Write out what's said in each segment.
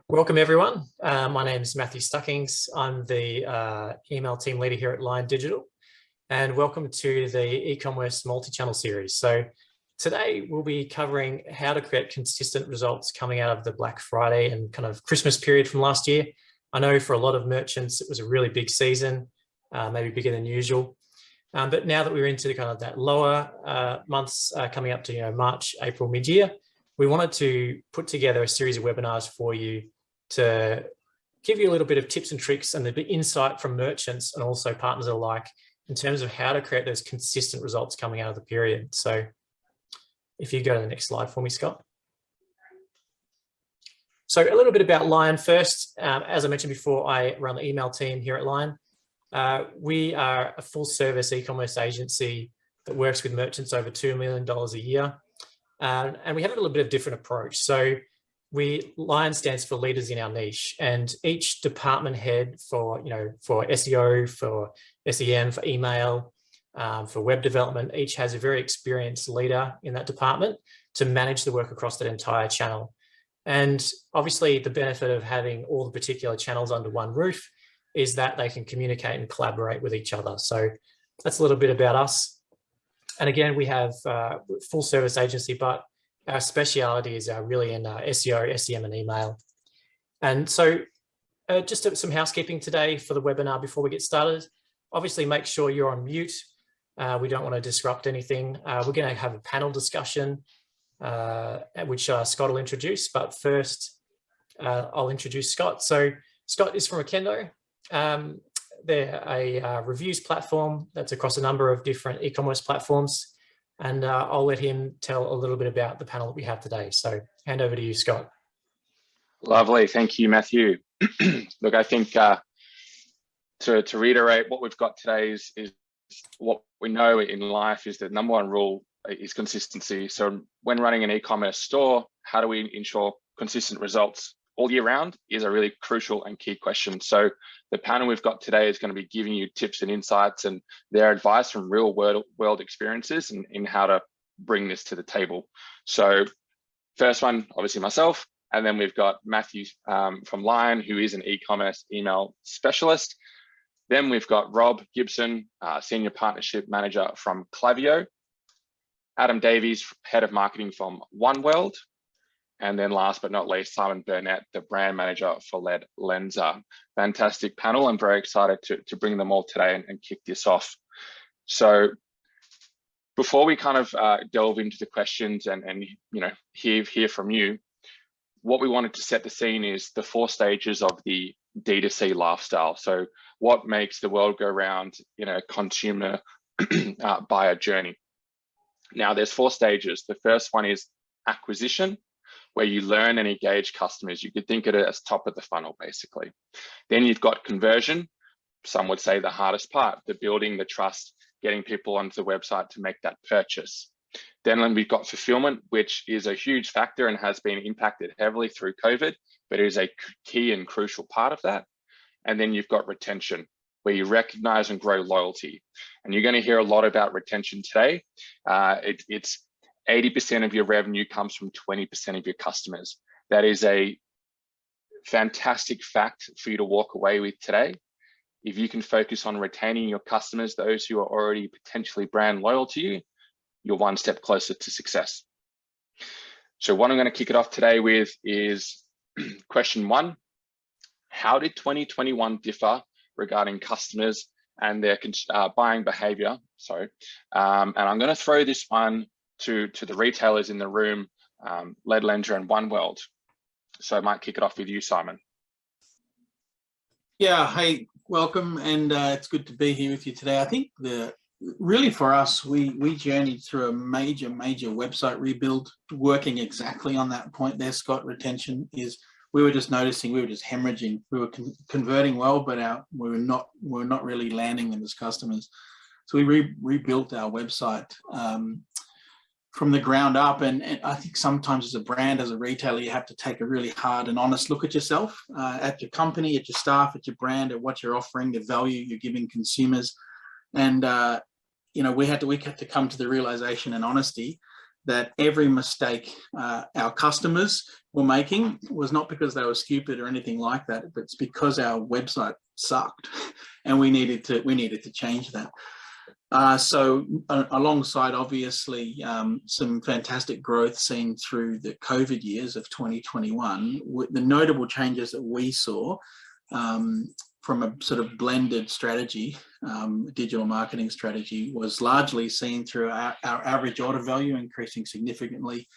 Welcome everyone. My name is Matthew Stuckings. I'm the email team leader here at Lion Digital, and welcome to the e-commerce multi-channel series. So today we'll be covering how to create consistent results coming out of the Black Friday and kind of Christmas period from last year. I know for a lot of merchants it was a really big season, maybe bigger than usual. But now that we're into kind of that lower months coming up to March, April, mid-year, we wanted to put together a series of webinars for you to give you a little bit of tips and tricks and the insight from merchants and also partners alike in terms of how to create those consistent results coming out of the period. So if you go to the next slide for me, Scott. So a little bit about Lion first. As I mentioned before, I run the email team here at Lion. We are a full service e-commerce agency that works with merchants over $2 million a year. And we have a little bit of different approach. So Lion stands for leaders in our niche, and each department head for SEO, for SEM, for email, for web development, each has a very experienced leader in that department to manage the work across that entire channel. And obviously the benefit of having all the particular channels under one roof is that they can communicate and collaborate with each other. So that's a little bit about us. And again, we have full service agency, but our speciality is really in SEO, SEM and email. And so just some housekeeping today for the webinar before we get started. Obviously make sure you're on mute. We don't want to disrupt anything. We're going to have a panel discussion, which Scott will introduce, but first I'll introduce Scott. So Scott is from Okendo. They're a reviews platform that's across a number of different e-commerce platforms. And I'll let him tell a little bit about the panel that we have today. So hand over to you, Scott. Lovely. Thank you, Matthew. Look, I think to reiterate what we've got today is what we know in life is the number one rule is consistency. So when running an e-commerce store, how do we ensure consistent results all year round is a really crucial and key question. So the panel we've got today is going to be giving you tips and insights and their advice from real world experiences in how to bring this to the table. So first one, obviously myself, and then we've got Matthew from Lion, who is an e-commerce email specialist. Then we've got Rob Gibson, Senior Partnership Manager from Klaviyo, Adam Davies, Head of Marketing from OneWorld, and then last but not least, Simon Burnett, the brand manager for Lenza. Fantastic panel. I'm very excited to bring them all today and kick this off. So before we kind of delve into the questions and hear from you, what we wanted to set the scene is the 4 stages of the D2C lifestyle. So what makes the world go round in a consumer buyer journey? Now there's 4 stages. The first one is acquisition, where you learn and engage customers. You could think of it as top of the funnel, basically. Then you've got conversion. Some would say the hardest part, the building the trust, getting people onto the website to make that purchase. Then we've got fulfillment, which is a huge factor and has been impacted heavily through COVID, but is a key and crucial part of that. And then you've got retention, where you recognize and grow loyalty. And you're going to hear a lot about retention today. It's 80% of your revenue comes from 20% of your customers. That is a fantastic fact for you to walk away with today. If you can focus on retaining your customers, those who are already potentially brand loyal to you, you're one step closer to success. So what I'm going to kick it off today with is question 1. How did 2021 differ regarding customers and their buying behavior? And I'm going to throw this one to the retailers in the room, Lenza and OneWorld. So I might kick it off with you, Simon. Yeah, hey, welcome, and it's good to be here with you today. I think really for us, we journeyed through a major website rebuild, working exactly on that point there, Scott. Retention is, we were just noticing, we were just hemorrhaging. We were converting well, but we were not really landing them as customers. So we rebuilt our website from the ground up. And I think sometimes as a brand, as a retailer, you have to take a really hard and honest look at yourself, at your company, at your staff, at your brand, at what you're offering, the value you're giving consumers. And, we had to come to the realization and honesty that every mistake our customers were making was not because they were stupid or anything like that, but it's because our website sucked, and we needed to change that. So alongside, obviously, some fantastic growth seen through the COVID years of 2021, the notable changes that we saw from a sort of blended strategy, digital marketing strategy, was largely seen through our average order value increasing significantly,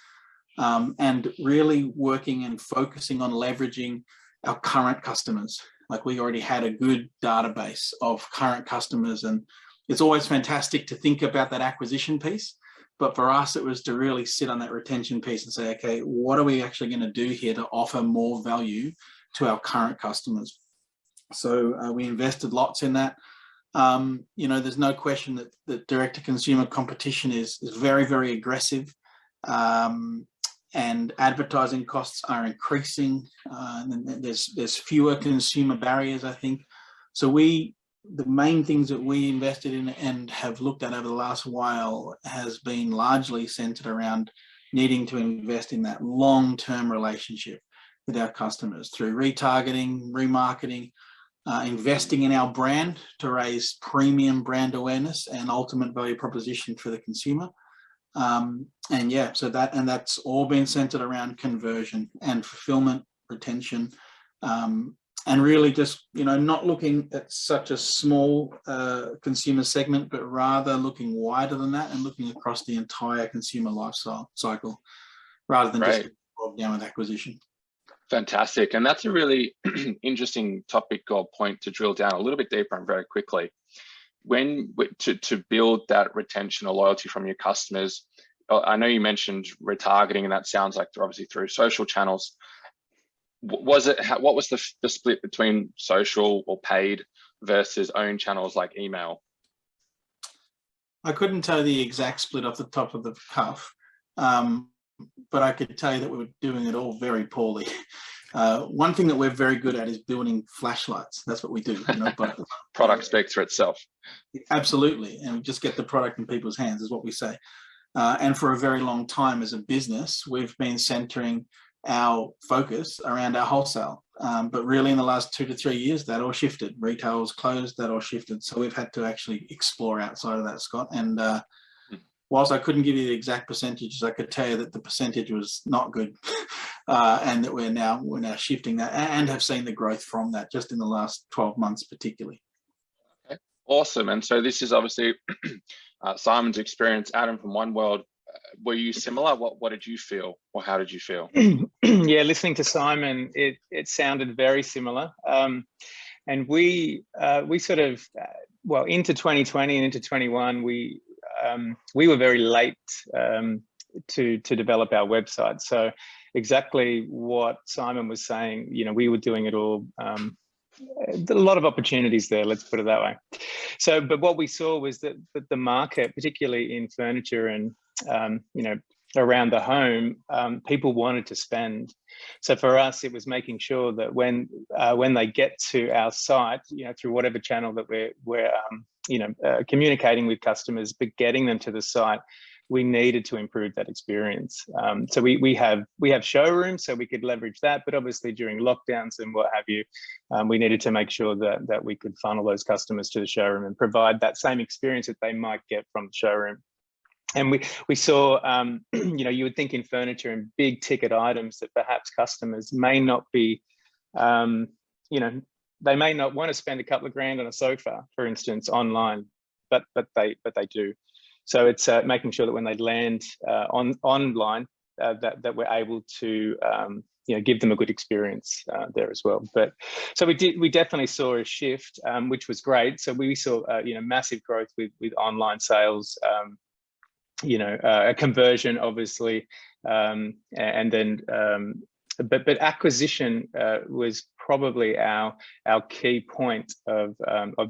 and really working and focusing on leveraging our current customers. Like, we already had a good database of current customers, and it's always fantastic to think about that acquisition piece. But for us, it was to really sit on that retention piece and say, okay, what are we actually going to do here to offer more value to our current customers? So we invested lots in that. You know, there's no question that direct-to-consumer competition is very, very aggressive, and advertising costs are increasing. And there's fewer consumer barriers, I think. So the main things that we invested in and have looked at over the last while has been largely centered around needing to invest in that long-term relationship with our customers through retargeting, remarketing, investing in our brand to raise premium brand awareness and ultimate value proposition for the consumer. And yeah, so that's all been centered around conversion and fulfillment, retention, and really just, you know, not looking at such a small consumer segment, but rather looking wider than that and looking across the entire consumer lifestyle cycle, rather than just bogged down with acquisition. Fantastic. And that's a really interesting topic or point to drill down a little bit deeper and very quickly. To build that retention or loyalty from your customers, I know you mentioned retargeting, and that sounds like they're obviously through social channels. What was the split between social or paid versus own channels like email? I couldn't tell you the exact split off the top of the cuff, but I could tell you that we were doing it all very poorly. One thing that we're very good at is building flashlights. That's what we do. You know, but product speaks for itself. Absolutely, and we just get the product in people's hands, is what we say. And for a very long time as a business, we've been centering our focus around our wholesale. But really in the last 2 to 3 years, that all shifted. Retail was closed, that all shifted. So we've had to actually explore outside of that, Scott. And whilst I couldn't give you the exact percentages, I could tell you that the percentage was not good, and that we're now shifting that and have seen the growth from that just in the last 12 months particularly. Okay, awesome. And so this is obviously Simon's experience. Adam, from One World, were you similar? What did you feel, or how did you feel? Yeah, listening to Simon, it sounded very similar. And we sort of, well, into 2020 and into 21, we were very late to develop our website. So exactly what Simon was saying, you know, we were doing it all. A lot of opportunities there, let's put it that way. So, but what we saw was that the market, particularly in furniture and, you know, around the home, people wanted to spend. So for us, it was making sure that when they get to our site, you know, through whatever channel that we're you know, communicating with customers, but getting them to the site, we needed to improve that experience. So we have showrooms, so we could leverage that, but obviously during lockdowns and what have you, we needed to make sure that we could funnel those customers to the showroom and provide that same experience that they might get from the showroom. And we saw, you know, you would think in furniture and big ticket items that perhaps customers may not be, you know, they may not want to spend a couple of grand on a sofa, for instance, online, but they do. So it's making sure that when they land online, that we're able to, you know, give them a good experience there as well. But so we definitely saw a shift, which was great. So we saw, you know, massive growth with online sales. You know, a conversion, obviously, and then, but acquisition was probably our key point of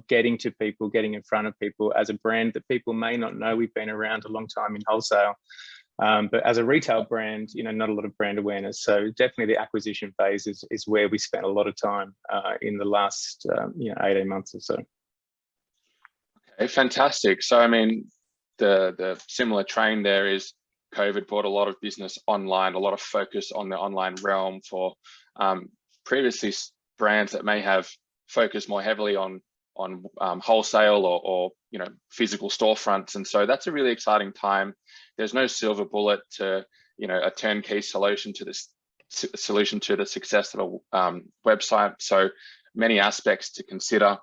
getting to people, getting in front of people as a brand that people may not know. We've been around a long time in wholesale, but as a retail brand, you know, not a lot of brand awareness. So definitely the acquisition phase is where we spent a lot of time in the last, you know, 18 months or so. Okay, fantastic. So I mean, the similar train there is COVID brought a lot of business online, a lot of focus on the online realm for previously brands that may have focused more heavily on wholesale or physical storefronts. And so that's a really exciting time. There's no silver bullet to a turnkey solution to this the success of a website. So many aspects to consider.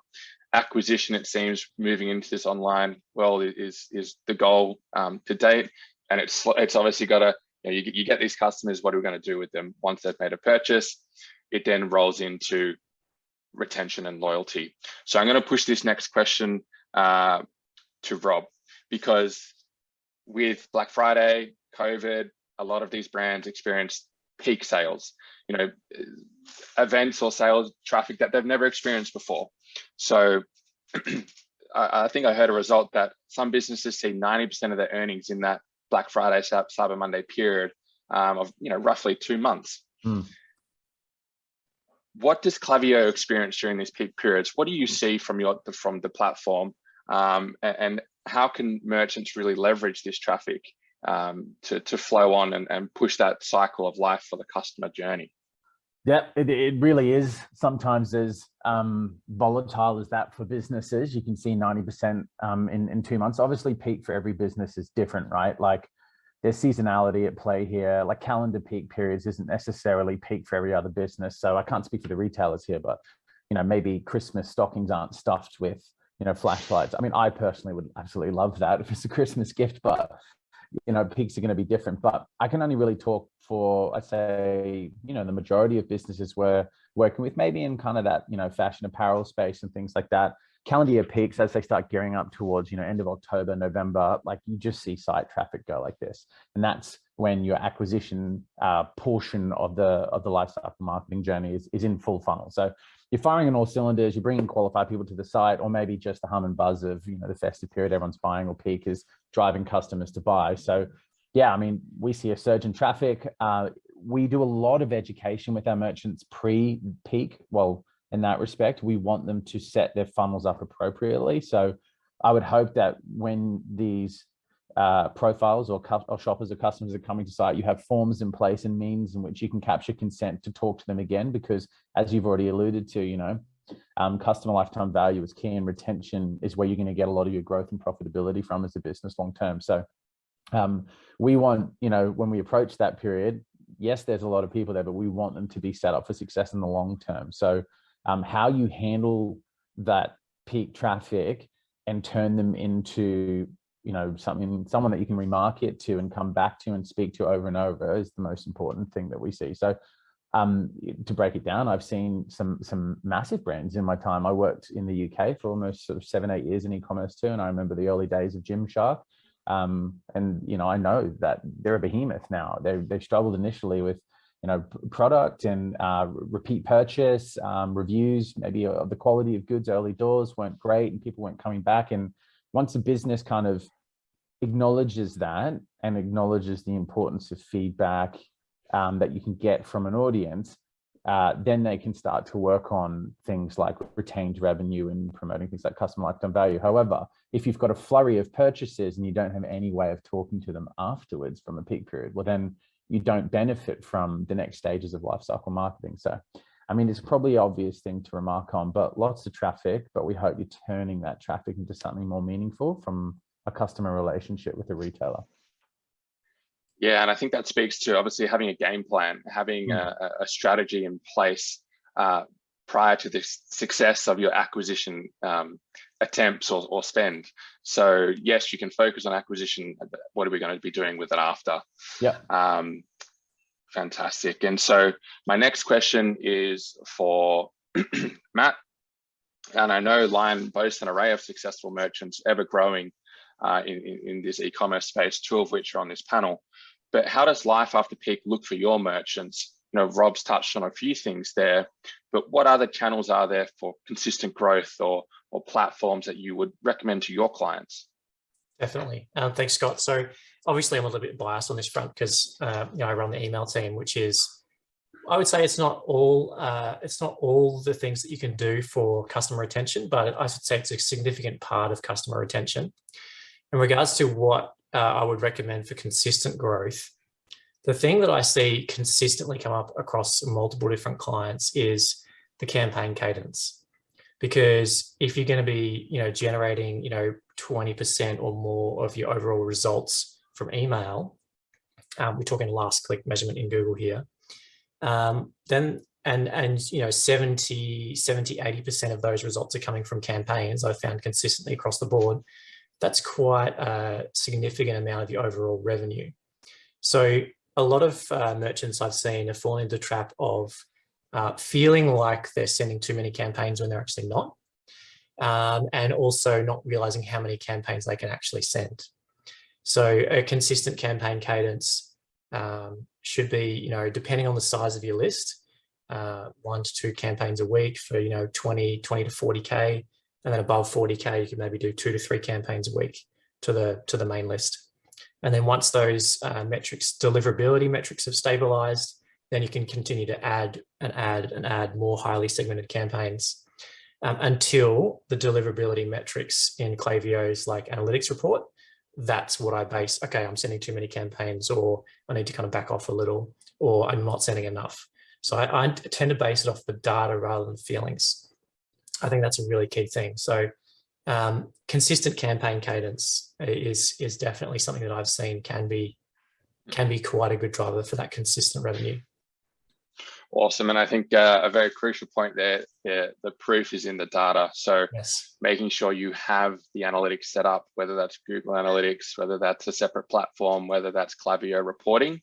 Acquisition, it seems, moving into this online world is the goal to date, and it's obviously got to you get these customers. What are we going to do with them once they've made a purchase? It then rolls into retention and loyalty. So I'm going to push this next question to Rob, because with Black Friday, COVID, a lot of these brands experienced peak sales, events or sales traffic that they've never experienced before. So I think I heard a result that some businesses see 90% of their earnings in that Black Friday, Cyber Monday period of roughly 2 months. What does Klaviyo experience during these peak periods? What do you see from the platform, and how can merchants really leverage this traffic to flow on and push that cycle of life for the customer journey? Yeah, it really is sometimes as volatile as that for businesses. You can see 90% in 2 months. Obviously, peak for every business is different, right? Like there's seasonality at play here. Like calendar peak periods isn't necessarily peak for every other business. So I can't speak for the retailers here, but maybe Christmas stockings aren't stuffed with flashlights. I mean, I personally would absolutely love that if it's a Christmas gift, but peaks are going to be different. But I can only really talk for, I'd say, the majority of businesses we're working with, maybe in kind of that, fashion apparel space and things like that. Calendar year peaks, as they start gearing up towards, end of October, November, like you just see site traffic go like this. And that's when your acquisition portion of the lifecycle marketing journey is in full funnel. So you're firing on all cylinders, you're bringing qualified people to the site, or maybe just the hum and buzz of, the festive period, everyone's buying, or peak is driving customers to buy. So yeah, I mean, we see a surge in traffic. We do a lot of education with our merchants pre-peak. Well, in that respect, we want them to set their funnels up appropriately. So I would hope that when these profiles or shoppers or customers are coming to site, you have forms in place and means in which you can capture consent to talk to them again, because as you've already alluded to, customer lifetime value is key, and retention is where you're going to get a lot of your growth and profitability from as a business long term. So we want, when we approach that period, yes, there's a lot of people there, but we want them to be set up for success in the long term. So how you handle that peak traffic and turn them into someone that you can remarket to and come back to and speak to over and over is the most important thing that we see. So to break it down, I've seen some massive brands in my time. I worked in the UK for almost sort of 7-8 years in e-commerce too, and I remember the early days of Gymshark. And I know that they're a behemoth now. They've struggled initially with product and repeat purchase, reviews, maybe of the quality of goods early doors weren't great and people weren't coming back. And once a business kind of acknowledges that and acknowledges the importance of feedback that you can get from an audience, then they can start to work on things like retained revenue and promoting things like customer lifetime value. However, if you've got a flurry of purchases and you don't have any way of talking to them afterwards from a peak period, well, then you don't benefit from the next stages of lifecycle marketing. So, I mean, it's probably an obvious thing to remark on, but lots of traffic, but we hope you're turning that traffic into something more meaningful from a customer relationship with a retailer. Yeah, and I think that speaks to obviously having a game plan, having a strategy in place prior to the success of your acquisition attempts or spend. So yes, you can focus on acquisition, but what are we going to be doing with it after? Yeah. Fantastic. And so my next question is for Matt. And I know Lion boasts an array of successful merchants ever growing in this e-commerce space, 2 of which are on this panel. But how does life after peak look for your merchants? Rob's touched on a few things there, but what other channels are there for consistent growth or platforms that you would recommend to your clients? Definitely. Thanks, Scott. So obviously I'm a little bit biased on this front because I run the email team, which is, I would say it's not all the things that you can do for customer retention, but I should say it's a significant part of customer retention. In regards to what I would recommend for consistent growth, the thing that I see consistently come up across multiple different clients is the campaign cadence. Because if you're going to be, generating, 20% or more of your overall results from email, we're talking last click measurement in Google here, then 70, 80% of those results are coming from campaigns. I've found consistently across the board. That's quite a significant amount of your overall revenue. So a lot of merchants I've seen have fallen into the trap of feeling like they're sending too many campaigns when they're actually not, and also not realizing how many campaigns they can actually send. So a consistent campaign cadence should be, depending on the size of your list, 1 to 2 campaigns a week for 20 to 40K, and then above 40K you can maybe do 2 to 3 campaigns a week to the main list. And then once those deliverability metrics have stabilized, then you can continue to add more highly segmented campaigns until the deliverability metrics in Klaviyo's analytics report. That's what I base. Okay, I'm sending too many campaigns, or I need to kind of back off a little, or I'm not sending enough. So I tend to base it off the data rather than feelings. I think that's a really key thing. So consistent campaign cadence is definitely something that I've seen can be quite a good driver for that consistent revenue. Awesome. And I think a very crucial point there, the proof is in the data. So yes, making sure you have the analytics set up, whether that's Google Analytics, whether that's a separate platform, whether that's Klaviyo reporting,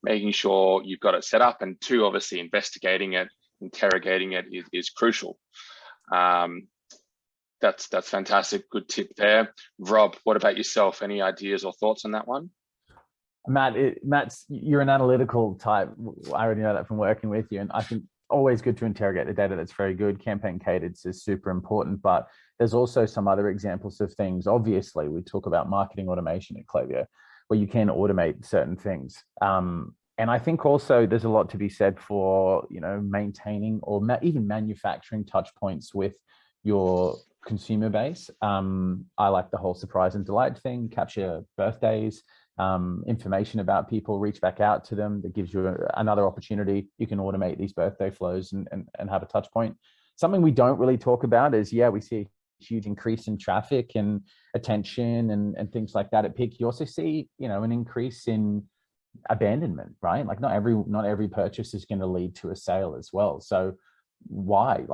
making sure you've got it set up, and 2, obviously investigating it, interrogating it is crucial. That's fantastic. Good tip there. Rob, what about yourself? Any ideas or thoughts on that one? Matt, you're an analytical type. I already know that from working with you. And I think always good to interrogate the data. That's very good. Campaign cadence is super important, but there's also some other examples of things. Obviously, we talk about marketing automation at Klaviyo, where you can automate certain things. And I think also there's a lot to be said for, maintaining or even manufacturing touch points with your consumer base. I like the whole surprise and delight thing, capture birthdays, information about people, reach back out to them. That gives you another opportunity. You can automate these birthday flows and have a touch point. Something we don't really talk about is, we see a huge increase in traffic and attention and things like that at peak. You also see, an increase in abandonment, right? Not every purchase is going to lead to a sale as well. So why?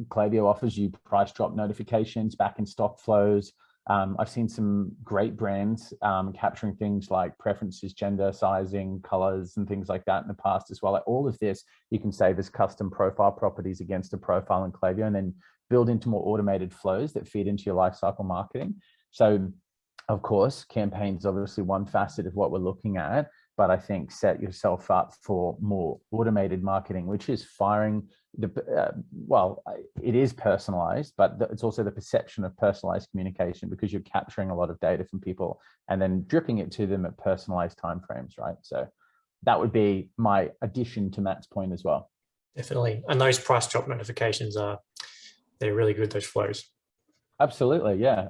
Klaviyo offers you price drop notifications, back in stock flows. I've seen some great brands capturing things like preferences, gender, sizing, colors, and things like that in the past as well. All of this you can save as custom profile properties against a profile in Klaviyo, and then build into more automated flows that feed into your lifecycle marketing. So, of course, campaigns obviously one facet of what we're looking at, but I think set yourself up for more automated marketing, which is firing it is personalized, but it's also the perception of personalized communication, because you're capturing a lot of data from people and then dripping it to them at personalized timeframes, right? So that would be my addition to Matt's point as well. Definitely. And those price drop notifications they're really good, those flows. Absolutely, yeah.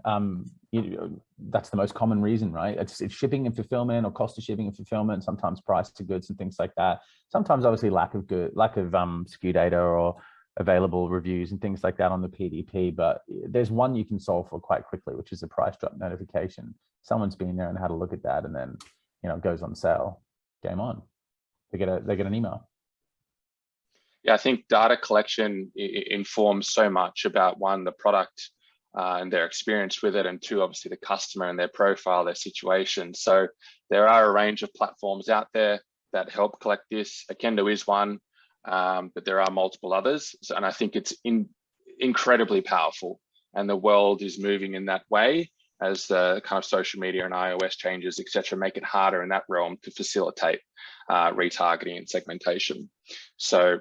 That's the most common reason, right? It's shipping and fulfillment, or cost of shipping and fulfillment, sometimes price to goods and things like that. Sometimes obviously lack of SKU data or available reviews and things like that on the PDP. But there's one you can solve for quite quickly, which is a price drop notification. Someone's been there and had a look at that, and then it goes on sale. Game on. They get an email. Yeah, I think data collection informs so much about, 1, the product and their experience with it, and 2, obviously the customer and their profile, their situation. So there are a range of platforms out there that help collect this. Okendo is one, but there are multiple others. And I think it's incredibly powerful, and the world is moving in that way as the kind of social media and iOS changes, etc., make it harder in that realm to facilitate retargeting and segmentation. So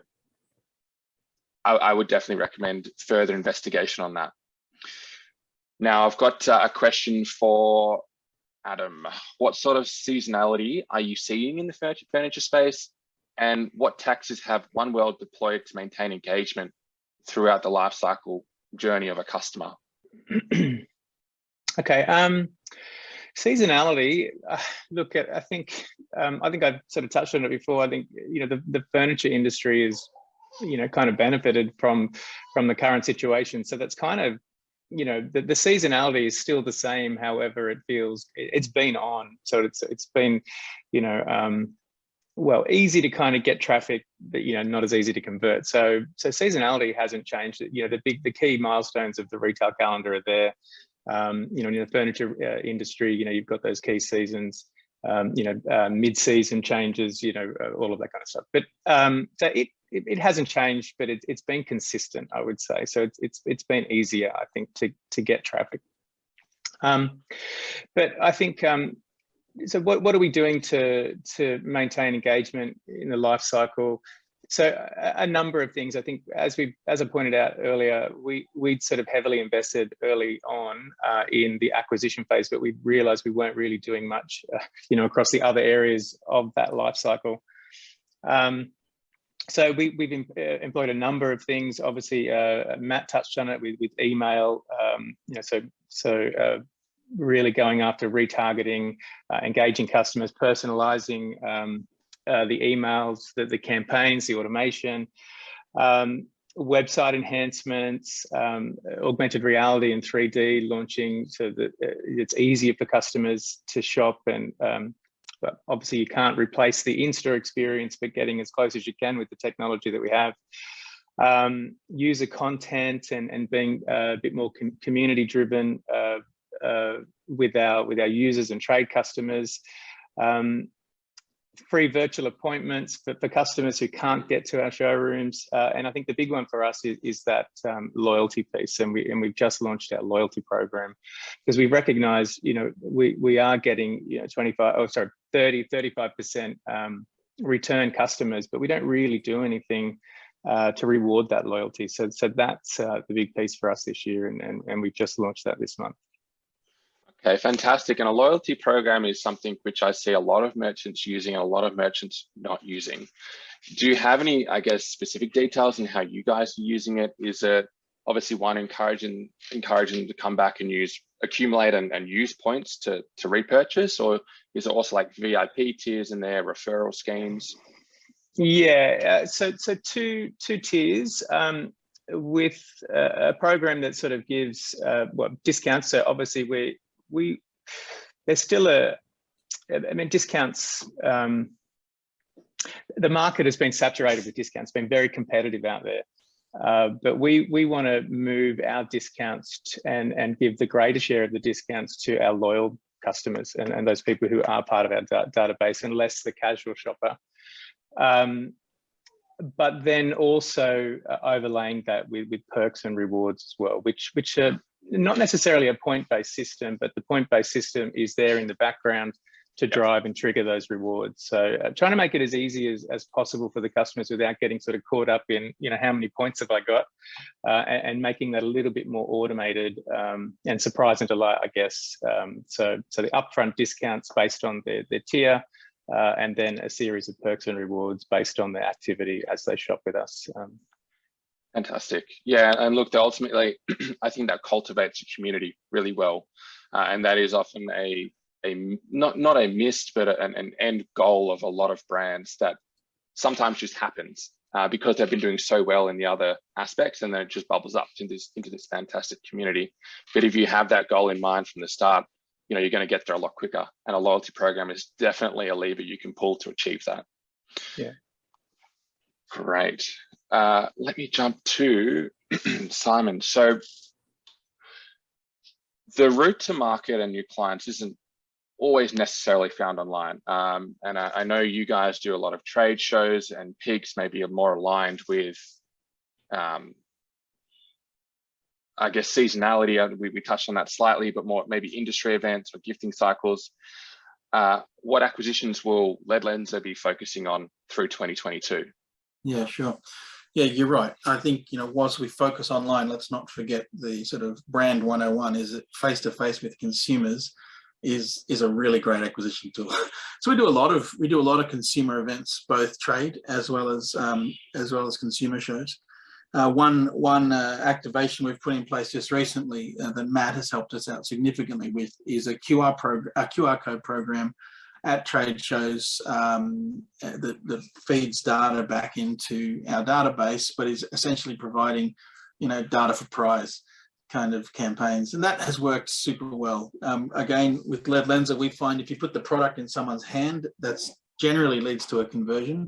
I would definitely recommend further investigation on that. Now, I've got a question for Adam. What sort of seasonality are you seeing in the furniture space, and what tactics have OneWorld deployed to maintain engagement throughout the lifecycle journey of a customer? Okay. Seasonality, look, I think I've sort of touched on it before. I think, you know, the furniture industry is, you know, kind of benefited from the current situation. So that's kind of, you know, the seasonality is still the same. However, it feels it's been on. So it's been, you know, well, easy to kind of get traffic, but, you know, not as easy to convert. So seasonality hasn't changed. You know, the key milestones of the retail calendar are there. You know, in the furniture industry, you know, you've got those key seasons, you know, mid-season changes, you know, all of that kind of stuff. But so it hasn't changed, but it's been consistent, I would say. So it's been easier, I think, to get traffic. But I think, so what are we doing to maintain engagement in the life cycle? So a number of things. I think, as I pointed out earlier, we'd sort of heavily invested early on in the acquisition phase, but we realized we weren't really doing much, you know, across the other areas of that life cycle. So we've employed a number of things. Obviously, Matt touched on it with email. You know, so really going after retargeting, engaging customers, personalizing the emails, the campaigns, the automation, website enhancements, augmented reality and 3D launching so that it's easier for customers to shop. And but obviously you can't replace the in-store experience, but getting as close as you can with the technology that we have. User content and being a bit more community driven with our users and trade customers. Free virtual appointments for customers who can't get to our showrooms. And I think the big one for us is that loyalty piece. And we've just launched our loyalty program because we recognize, you know, we are getting, you know, 30, 35% return customers, but we don't really do anything to reward that loyalty. So that's the big piece for us this year. And we've just launched that this month. Okay, fantastic. And a loyalty program is something which I see a lot of merchants using and a lot of merchants not using. Do you have any, I guess, specific details on how you guys are using it? Is it obviously one encouraging them to come back and accumulate and use points to repurchase, or is it also like VIP tiers in there, referral schemes? Yeah, so two tiers. With a program that sort of gives discounts. So obviously there's still discounts. The market has been saturated with discounts, been very competitive out there. But we want to move our discounts and give the greater share of the discounts to our loyal customers and those people who are part of our database, and less the casual shopper. But then also overlaying that with perks and rewards as well, which are not necessarily a point-based system, but the point-based system is there in the background to drive and trigger those rewards. So trying to make it as easy as possible for the customers without getting sort of caught up in, you know, how many points have I got, and making that a little bit more automated and surprise and delight, I guess. So the upfront discounts based on their tier, and then a series of perks and rewards based on their activity as they shop with us. Fantastic. Yeah, and look, ultimately, I think that cultivates a community really well, and that is often not a missed, but an end goal of a lot of brands that sometimes just happens because they've been doing so well in the other aspects, and then it just bubbles up into this fantastic community. But if you have that goal in mind from the start, you know, you're going to get there a lot quicker, and a loyalty program is definitely a lever you can pull to achieve that. Yeah. Great. Let me jump to Simon. So the route to market and new clients isn't always necessarily found online. And I know you guys do a lot of trade shows, and pigs maybe are more aligned with, I guess, seasonality. We touched on that slightly, but more maybe industry events or gifting cycles. What acquisitions will Ledlenser be focusing on through 2022? Yeah, sure. Yeah, you're right. I think, you know, whilst we focus online, let's not forget the sort of brand 101 is that face-to-face with consumers is a really great acquisition tool. So we do a lot of consumer events, both trade as well as consumer shows. One activation we've put in place just recently that Matt has helped us out significantly with is a QR code program at trade shows that feeds data back into our database, but is essentially providing, data for prize kind of campaigns, and that has worked super well. Again, with Lead Lenser, we find if you put the product in someone's hand, that's generally leads to a conversion.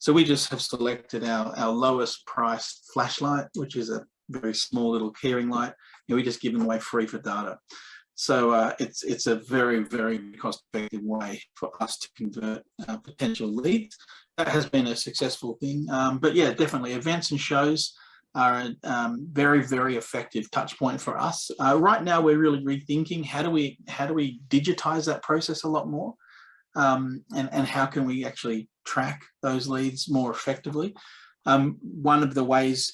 So we just have selected our lowest priced flashlight, which is a very small little keyring light, and we just give them away free for data. So it's a very, very cost-effective way for us to convert potential leads. That has been a successful thing. But yeah, definitely events and shows are a very, very effective touch point for us. Right now, we're really rethinking how do we digitize that process a lot more, and how can we actually track those leads more effectively. One of the ways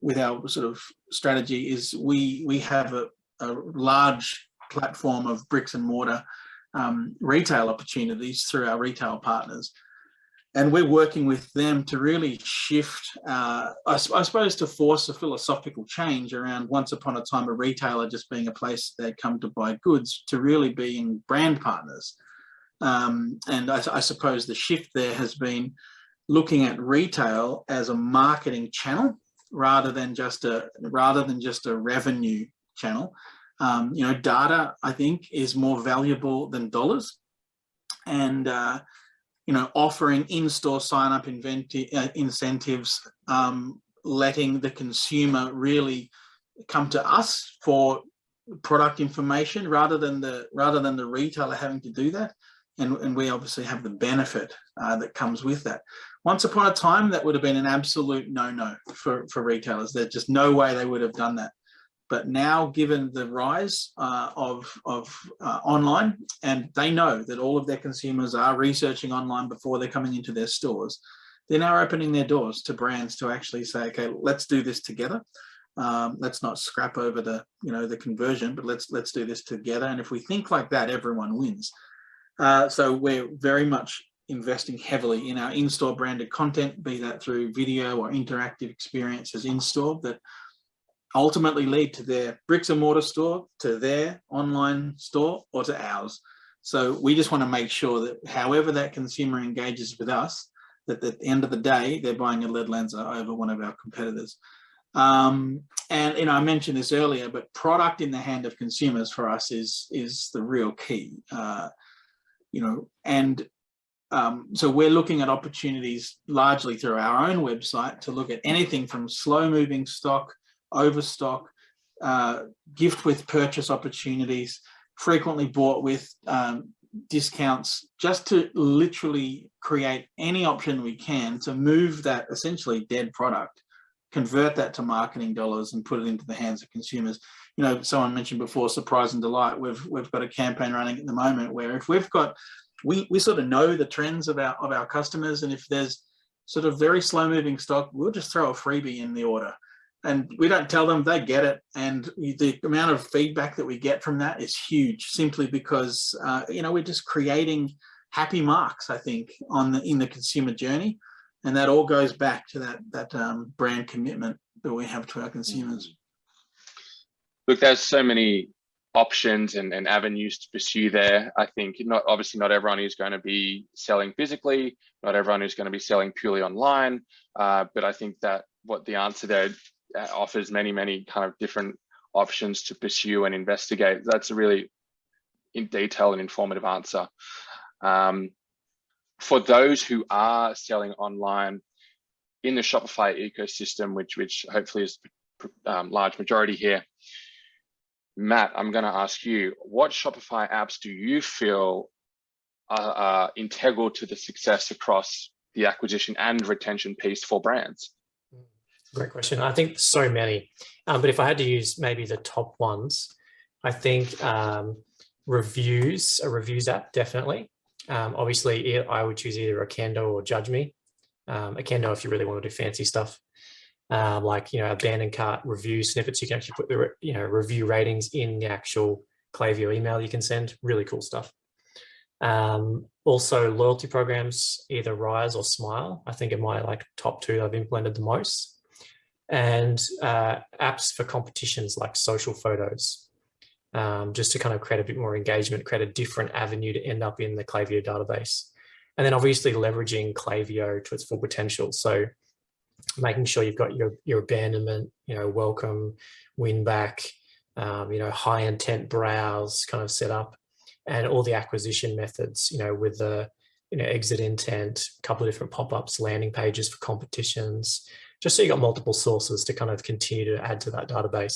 with our sort of strategy is we have a large platform of bricks and mortar retail opportunities through our retail partners. And we're working with them to really shift, I suppose, to force a philosophical change around once upon a time a retailer just being a place they'd come to buy goods to really being brand partners. And I suppose the shift there has been looking at retail as a marketing channel rather than just a revenue channel. Data, I think, is more valuable than dollars, and offering in-store sign-up incentives, letting the consumer really come to us for product information rather than the retailer having to do that. And we obviously have the benefit that comes with that. Once upon a time, that would have been an absolute no-no for retailers. There's just no way they would have done that. But now, given the rise of online, and they know that all of their consumers are researching online before they're coming into their stores, they're now opening their doors to brands to actually say, okay, let's do this together. Let's not scrap over the conversion, but let's do this together. And if we think like that, everyone wins. So we're very much investing heavily in our in-store branded content, be that through video or interactive experiences in-store that ultimately lead to their bricks and mortar store, to their online store, or to ours. So we just want to make sure that however that consumer engages with us, that at the end of the day, they're buying a Lead Lenser over one of our competitors. And I mentioned this earlier, but product in the hand of consumers for us is the real key. So we're looking at opportunities largely through our own website to look at anything from slow-moving stock, overstock, gift with purchase opportunities, frequently bought with discounts, just to literally create any option we can to move that essentially dead product, convert that to marketing dollars and put it into the hands of consumers. Someone mentioned before, surprise and delight. We've got a campaign running at the moment where if we've got, we sort of know the trends of our customers, and if there's sort of very slow moving stock, we'll just throw a freebie in the order. And we don't tell them, they get it. And the amount of feedback that we get from that is huge, simply because, we're just creating happy marks, I think, in the consumer journey. And that all goes back to that brand commitment that we have to our consumers. Look, there's so many options and avenues to pursue there. I think obviously not everyone is going to be selling physically, not everyone is going to be selling purely online, but I think that what the answer there offers many kind of different options to pursue and investigate. That's a really in detail and informative answer. For those who are selling online in the Shopify ecosystem, which hopefully is a large majority here, Matt, I'm going to ask you, what Shopify apps do you feel are integral to the success across the acquisition and retention piece for brands? Great question. I think so many, but if I had to use maybe the top ones, I think a reviews app, definitely. Obviously, I would choose either Okendo or Judge Me. Okendo if you really want to do fancy stuff, like abandoned cart review snippets. You can actually put the review ratings in the actual Klaviyo email you can send. Really cool stuff. Also, loyalty programs, either Rise or Smile. I think are my top two I've implemented the most. and apps for competitions like social photos, just to kind of create a bit more engagement, create a different avenue to end up in the Klaviyo database. And then obviously leveraging Klaviyo to its full potential. So making sure you've got your abandonment, welcome, win back, high intent browse kind of set up, and all the acquisition methods, with the exit intent, a couple of different pop-ups, landing pages for competitions, just so you got multiple sources to kind of continue to add to that database.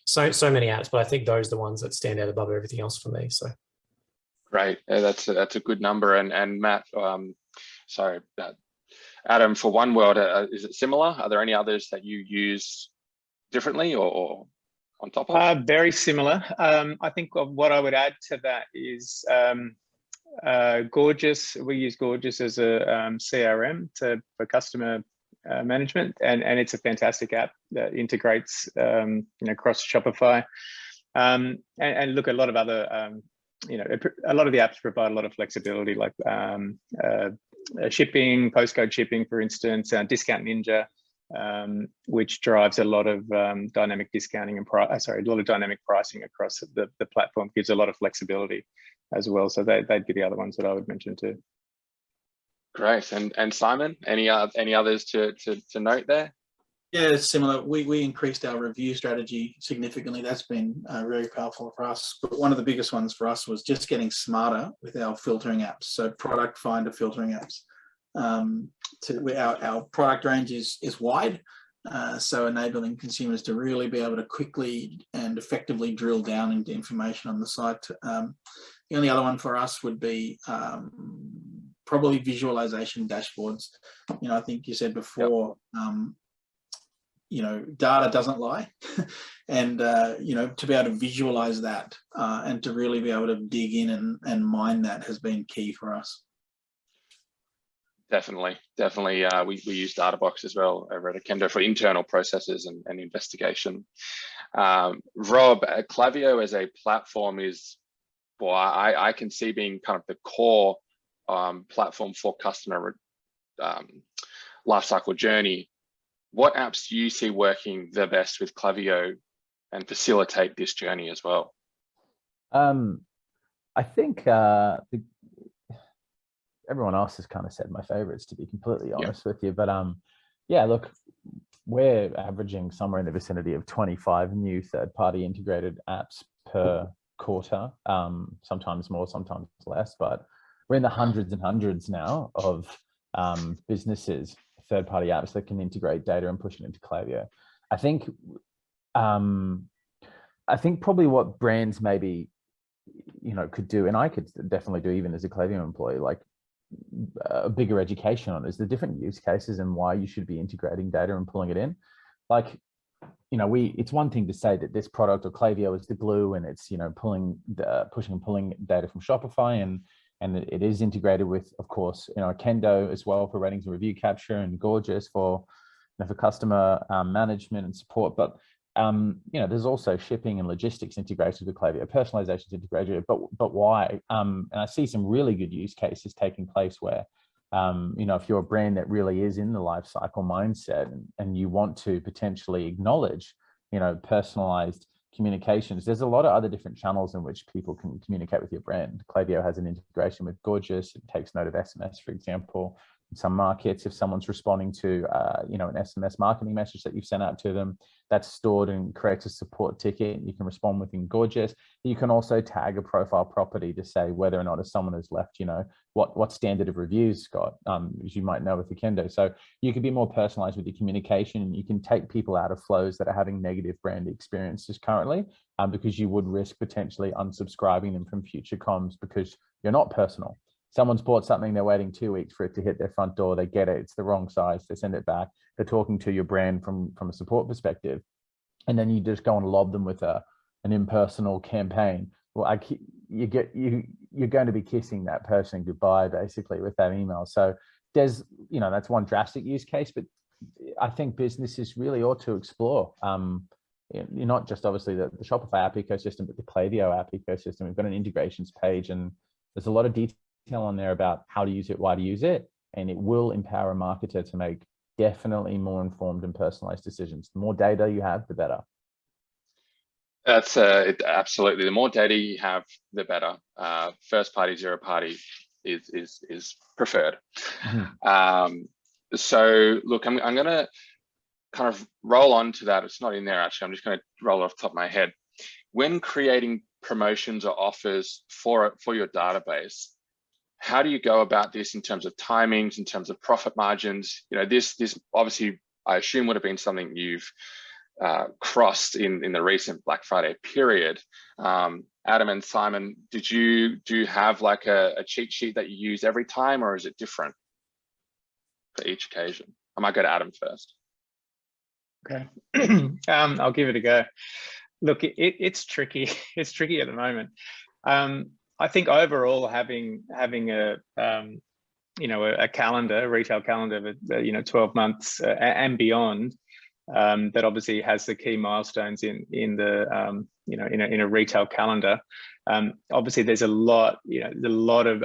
So many apps, but I think those are the ones that stand out above everything else for me. So great, that's a good number. And Matt, sorry, Adam, for One World, is it similar? Are there any others that you use differently or on top of? Very similar. I think what I would add to that is Gorgias. We use Gorgias as a CRM for customer management, and it's a fantastic app that integrates across Shopify. And look, a lot of other a lot of the apps provide a lot of flexibility, like shipping, postcode shipping, for instance, Discount Ninja, which drives a lot of dynamic discounting and a lot of dynamic pricing across the platform, gives a lot of flexibility as well. So they'd be the other ones that I would mention too. Great. And Simon, any others to note there? Yeah, it's similar. We increased our review strategy significantly. That's been very powerful for us. But one of the biggest ones for us was just getting smarter with our filtering apps. So product finder filtering apps. Our product range is wide, so enabling consumers to really be able to quickly and effectively drill down into information on the site. The only other one for us would be probably visualization dashboards. I think you said before, data doesn't lie, and to be able to visualize that and to really be able to dig in and mine that has been key for us. Definitely. We use Databox as well over at Okendo for internal processes and investigation. Rob, Klaviyo as a platform is, I can see being kind of the core platform for customer lifecycle journey. What apps do you see working the best with Klaviyo and facilitate this journey as well? I think everyone else has kind of said my favorites, to be completely honest with you. But look, we're averaging somewhere in the vicinity of 25 new third-party integrated apps per quarter, sometimes more, sometimes less, but we're in the hundreds and hundreds now of businesses, third-party apps that can integrate data and push it into Klaviyo. I think probably what brands maybe could do, and I could definitely do even as a Klaviyo employee, like a bigger education on is the different use cases and why you should be integrating data and pulling it in. Like, it's one thing to say that this product or Klaviyo is the glue and it's pushing and pulling data from Shopify, and it is integrated with, of course, Okendo as well for ratings and review capture, and Gorgias for customer management and support. But there's also shipping and logistics integrated with Klaviyo, personalizations integrated, but why? And I see some really good use cases taking place where, if you're a brand that really is in the life cycle mindset and you want to potentially acknowledge, personalized communications, there's a lot of other different channels in which people can communicate with your brand. Klaviyo has an integration with Gorgias. It takes note of SMS, for example. In some markets, if someone's responding to an SMS marketing message that you've sent out to them, that's stored and creates a support ticket. You can respond within Gorgias. You can also tag a profile property to say whether or not if someone has left, what standard of reviews got, as you might know with Okendo. So you can be more personalized with your communication. You can take people out of flows that are having negative brand experiences currently, because you would risk potentially unsubscribing them from future comms because you're not personal. Someone's bought something, they're waiting 2 weeks for it to hit their front door. They get it, it's the wrong size, they send it back. They're talking to your brand from a support perspective. And then you just go and lob them with an impersonal campaign. Well, you're going to be kissing that person goodbye, basically, with that email. So there's, that's one drastic use case, but I think businesses really ought to explore, not just obviously the Shopify app ecosystem, but the Klaviyo app ecosystem. We've got an integrations page and there's a lot of detail on there about how to use it, why to use it, and it will empower a marketer to make definitely more informed and personalized decisions. The more data you have, the better. That's absolutely. The more data you have, the better. First party, zero party is preferred. Mm-hmm. So look, I'm going to kind of roll on to that. It's not in there actually. I'm just going to roll it off the top of my head. When creating promotions or offers for your database, how do you go about this in terms of timings, in terms of profit margins? You know, this obviously I assume would have been something you've crossed in the recent Black Friday period. Adam and Simon, do you have like a cheat sheet that you use every time, or is it different for each occasion? I might go to Adam first. Okay, I'll give it a go. Look, it's tricky. It's tricky at the moment. I think overall having a a calendar, a retail calendar, 12 months and beyond, that obviously has the key milestones in a retail calendar. Obviously, there's a lot of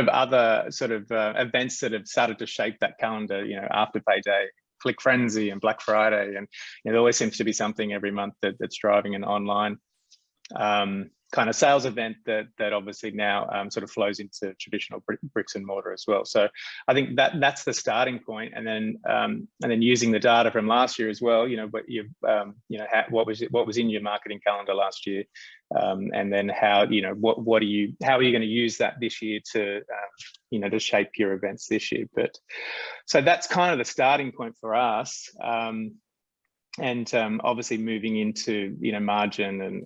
other sort of events that have started to shape that calendar. After payday, Click Frenzy, and Black Friday, and there always seems to be something every month that's driving an online kind of sales event that obviously now sort of flows into traditional bricks and mortar as well. So I think that's the starting point, and then using the data from last year as well. What was in your marketing calendar last year, and then how are you going to use that this year to to shape your events this year. But so that's kind of the starting point for us. And obviously moving into margin and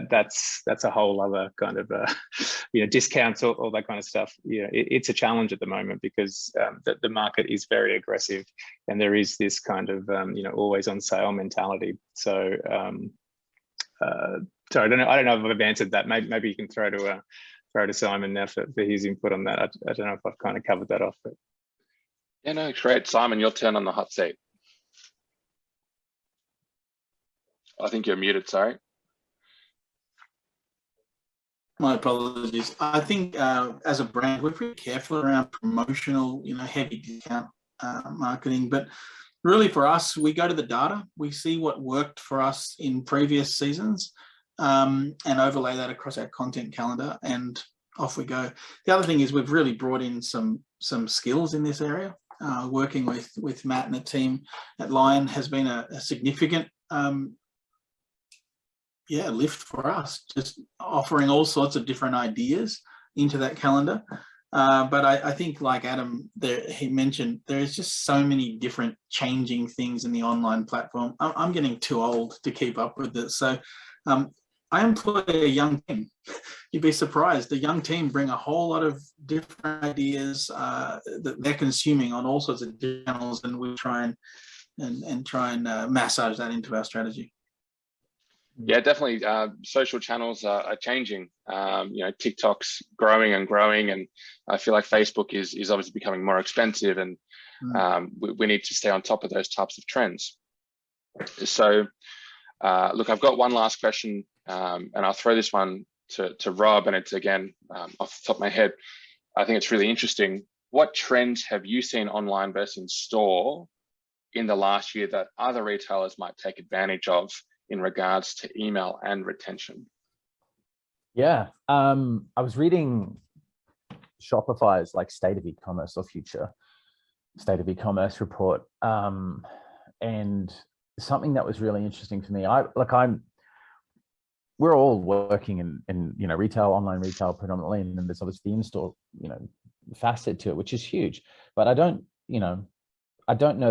that's a whole other kind of discounts, all that kind of stuff. It's a challenge at the moment because the market is very aggressive, and there is this kind of always on sale mentality. So sorry, I don't know if I've answered that. Maybe you can throw to Simon now for his input on that. I don't know if I've kind of covered that off. But yeah, no, great. Simon, your turn on the hot seat. I think you're muted, sorry. My apologies. I think as a brand, we're pretty careful around promotional, heavy discount marketing. But really for us, we go to the data. We see what worked for us in previous seasons and overlay that across our content calendar, and off we go. The other thing is we've really brought in some skills in this area. Working with Matt and the team at Lion has been a significant lift for us, just offering all sorts of different ideas into that calendar. But I think, like Adam he mentioned, there is just so many different changing things in the online platform. I'm getting too old to keep up with it. So I employ a young team. You'd be surprised. The young team bring a whole lot of different ideas that they're consuming on all sorts of channels, and we try and massage that into our strategy. Yeah, definitely. Social channels are changing. TikTok's growing and growing, and I feel like Facebook is obviously becoming more expensive, and we need to stay on top of those types of trends. So, look, I've got one last question, and I'll throw this one to Rob, and it's again off the top of my head. I think it's really interesting. What trends have you seen online versus in store in the last year that other retailers might take advantage of in regards to email and retention? Yeah, I was reading Shopify's State of eCommerce or Future State of eCommerce report, and something that was really interesting for me. We're all working in retail, online retail predominantly, and then there's obviously the in-store facet to it, which is huge. But I don't know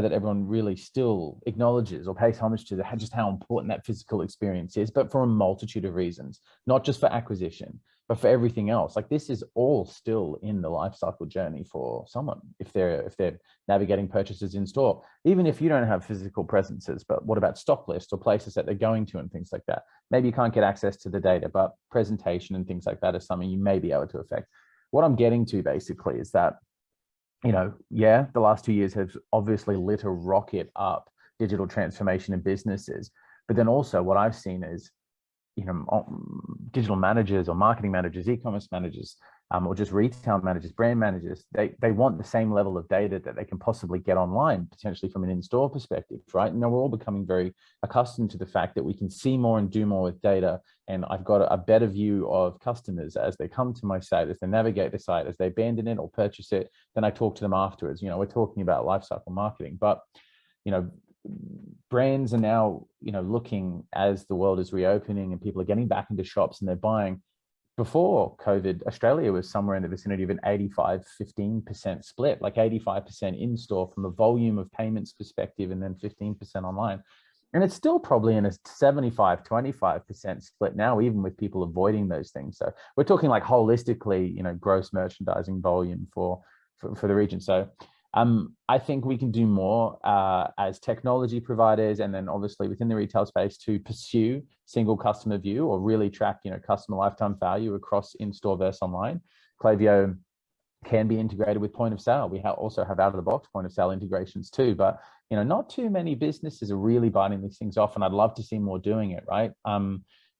that everyone really still acknowledges or pays homage to just how important that physical experience is, but for a multitude of reasons, not just for acquisition, but for everything else. This is all still in the life cycle journey for someone if they're navigating purchases in store, even if you don't have physical presences. But what about stock lists or places that they're going to and things like that? Maybe you can't get access to the data, but presentation and things like that is something you may be able to affect. What I'm getting to basically is that the last 2 years have obviously lit a rocket up digital transformation in businesses. But then also what I've seen is, digital managers or marketing managers, e-commerce managers, or just retail managers, brand managers, they want the same level of data that they can possibly get online, potentially from an in-store perspective, right? Now we're all becoming very accustomed to the fact that we can see more and do more with data. And I've got a better view of customers as they come to my site, as they navigate the site, as they abandon it or purchase it, then I talk to them afterwards. We're talking about lifecycle marketing, but, brands are now, looking as the world is reopening and people are getting back into shops and they're buying. Before COVID, Australia was somewhere in the vicinity of an 85-15% split, like 85% in-store from a volume of payments perspective and then 15% online. And it's still probably in a 75-25% split now, even with people avoiding those things. So we're talking like holistically, gross merchandising volume for the region. So I think we can do more as technology providers, and then obviously within the retail space to pursue single customer view or really track, customer lifetime value across in-store versus online. Klaviyo can be integrated with point of sale. We also have out of the box point of sale integrations too, but not too many businesses are really biting these things off, and I'd love to see more doing it, right?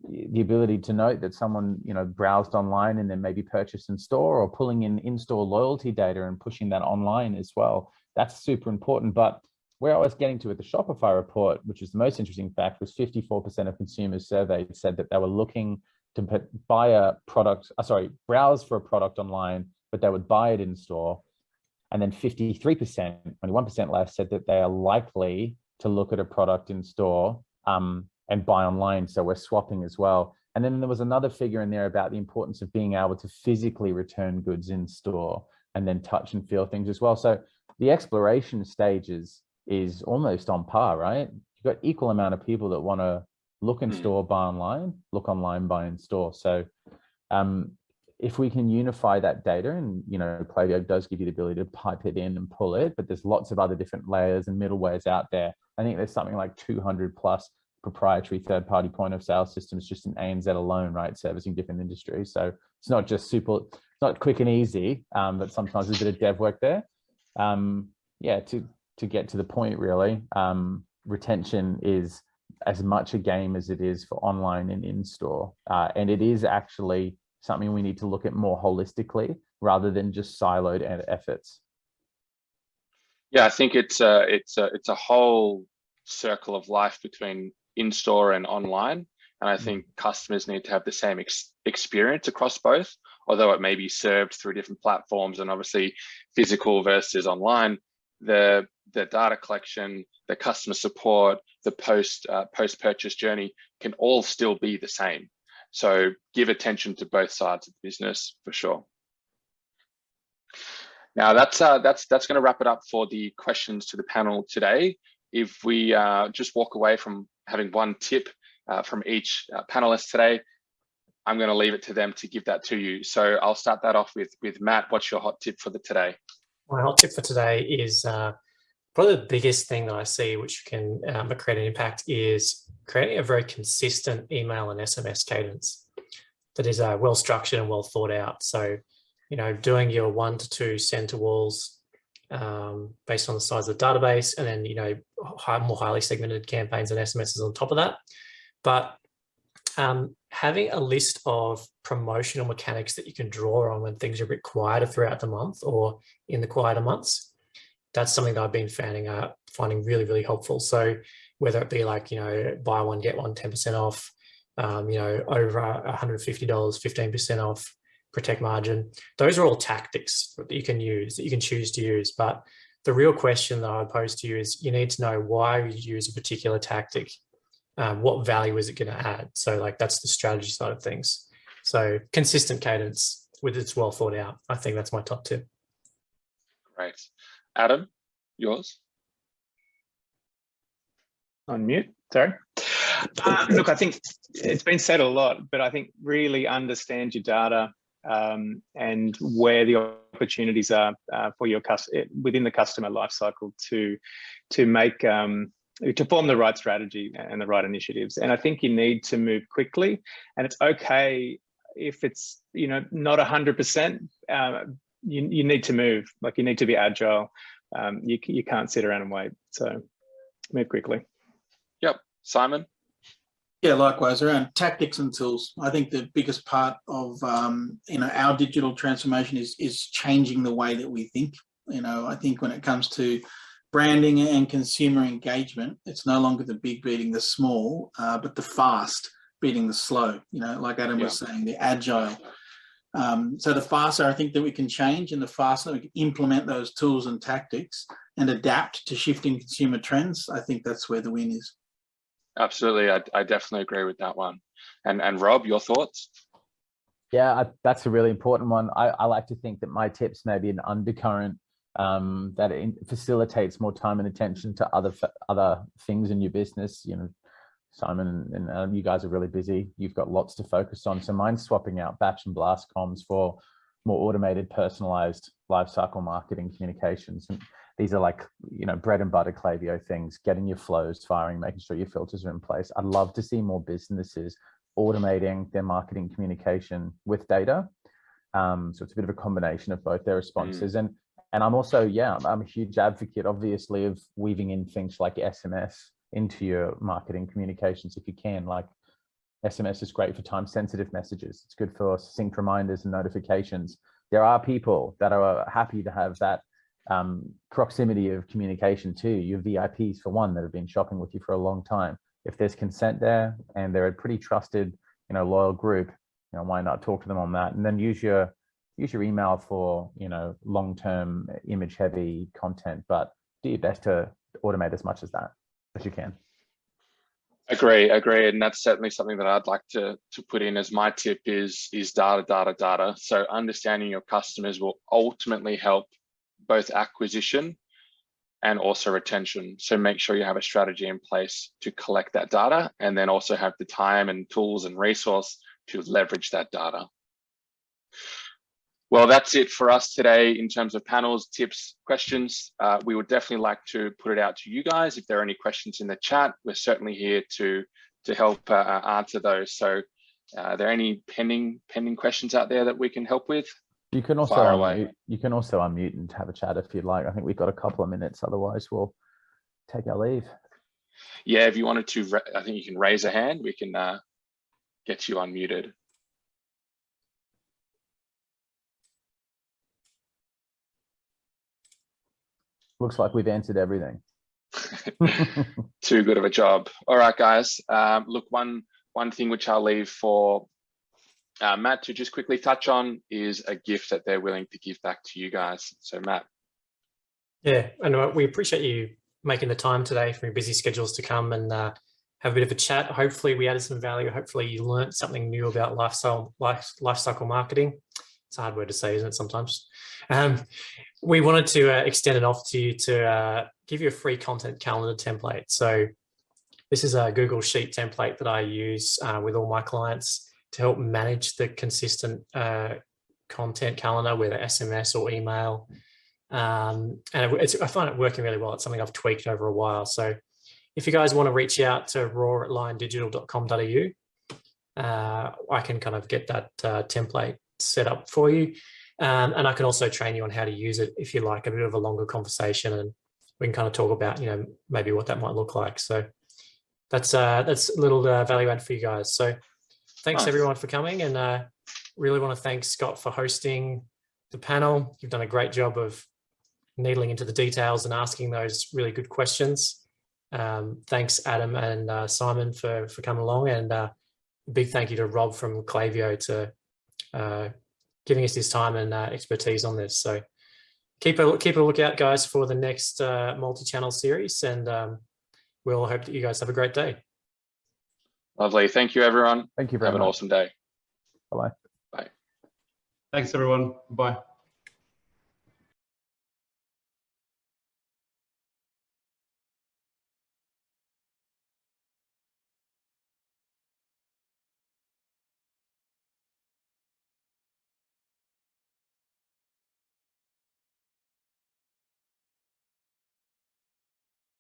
The ability to note that someone browsed online and then maybe purchased in store, or pulling in-store loyalty data and pushing that online as well, that's super important. But where I was getting to with the Shopify report, which is the most interesting fact, was 54% of consumers surveyed said that they were looking to buy a product, browse for a product online, but they would buy it in store. And then 53%, 21% less, said that they are likely to look at a product in store and buy online. So we're swapping as well. And then there was another figure in there about the importance of being able to physically return goods in store and then touch and feel things as well. So the exploration stages is almost on par, right? You've got equal amount of people that want to look in store, buy online, look online, buy in store. So if we can unify that data, and Klaviyo does give you the ability to pipe it in and pull it, but there's lots of other different layers and middlewares out there. I think there's something like 200 plus proprietary third-party point of sale systems just in ANZ alone, right, servicing different industries. So it's not just it's not quick and easy, but sometimes there's a bit of dev work there. To get to the point, really, retention is as much a game as it is for online and in-store, and it is actually something we need to look at more holistically rather than just siloed efforts. Yeah, I think it's a whole circle of life between in-store and online, and I think customers need to have the same experience across both, although it may be served through different platforms. And obviously physical versus online, the data collection, the customer support, the post-purchase journey can all still be the same. So give attention to both sides of the business for sure. Now that's going to wrap it up for the questions to the panel today. If we just walk away from having one tip from each panelist today, I'm going to leave it to them to give that to you. So I'll start that off with Matt. What's your hot tip for today? My hot tip for today is probably the biggest thing that I see which can create an impact is creating a very consistent email and SMS cadence that is well structured and well thought out. So, doing your 1 to 2 center walls based on the size of the database, and then, more highly segmented campaigns and SMSs on top of that. But having a list of promotional mechanics that you can draw on when things are a bit quieter throughout the month or in the quieter months, that's something that I've been finding really, really helpful. So whether it be like, buy one, get one, 10% off, over $150, 15% off, protect margin. Those are all tactics that you can use, that you can choose to use. But the real question that I pose to you is you need to know why you use a particular tactic. What value is it going to add? So that's the strategy side of things. So consistent cadence with it's well thought out. I think that's my top tip. Great. Adam, yours? On mute, sorry. Look, I think it's been said a lot, but I think really understand your data and where the opportunities are for your within the customer lifecycle to make to form the right strategy and the right initiatives. And I think you need to move quickly, and it's okay if it's not 100%. You need to move, you need to be agile. You can't sit around and wait. So move quickly. Yep. Simon? Yeah, likewise around tactics and tools. I think the biggest part of our digital transformation is changing the way that we think. I think when it comes to branding and consumer engagement, it's no longer the big beating the small, but the fast beating the slow. Like Adam was saying, the agile. So the faster I think that we can change, and the faster we can implement those tools and tactics and adapt to shifting consumer trends, I think that's where the win is. Absolutely, I definitely agree with that one. And Rob, your thoughts? Yeah, that's a really important one. I like to think that my tips may be an undercurrent that it facilitates more time and attention to other things in your business. Simon and you guys are really busy. You've got lots to focus on. So mine's swapping out batch and blast comms for more automated, personalized lifecycle marketing communications. And these are like, bread and butter Klaviyo things, getting your flows firing, making sure your filters are in place. I'd love to see more businesses automating their marketing communication with data. So it's a bit of a combination of both their responses. And I'm also, I'm a huge advocate, obviously, of weaving in things like SMS into your marketing communications if you can. Like SMS is great for time-sensitive messages. It's good for succinct reminders and notifications. There are people that are happy to have that proximity of communication too. Your VIPs, for one, that have been shopping with you for a long time. If there's consent there and they're a pretty trusted, loyal group, why not talk to them on that? And then use your email for, long-term image-heavy content, but do your best to automate as much as that as you can. Agree. And that's certainly something that I'd like to put in as my tip is data. So understanding your customers will ultimately help both acquisition and also retention. So make sure you have a strategy in place to collect that data, and then also have the time and tools and resource to leverage that data. Well, that's it for us today in terms of panels, tips, questions. We would definitely like to put it out to you guys. If there are any questions in the chat, we're certainly here to help answer those. So are there any pending questions out there that we can help with? You can also unmute and have a chat if you'd like. I think we've got a couple of minutes, otherwise we'll take our leave. Yeah, if you wanted to, I think you can raise a hand. We can get you unmuted. Looks like we've answered everything. Too good of a job. All right, guys. Look, one thing which I'll leave for Matt to just quickly touch on is a gift that they're willing to give back to you guys. So Matt. Yeah, and we appreciate you making the time today from your busy schedules to come and have a bit of a chat. Hopefully we added some value. Hopefully you learned something new about lifecycle marketing. It's a hard word to say, isn't it, sometimes? We wanted to extend it off to you to give you a free content calendar template. So this is a Google Sheet template that I use with all my clients to help manage the consistent content calendar, whether SMS or email. And I find it working really well. It's something I've tweaked over a while. So if you guys want to reach out to raw@liondigital.com.au, I can kind of get that template set up for you. And I can also train you on how to use it if you like a bit of a longer conversation, and we can kind of talk about, maybe what that might look like. So that's a little value add for you guys. So thanks everyone for coming, and really want to thank Scott for hosting the panel. You've done a great job of needling into the details and asking those really good questions. Thanks Adam and Simon for coming along, and a big thank you to Rob from Klaviyo to giving us his time and expertise on this. So keep a lookout, guys, for the next multi-channel series, and we'll hope that you guys have a great day. Lovely. Thank you, everyone. Thank you very much. Have an awesome day. Bye-bye. Bye. Thanks, everyone. Bye.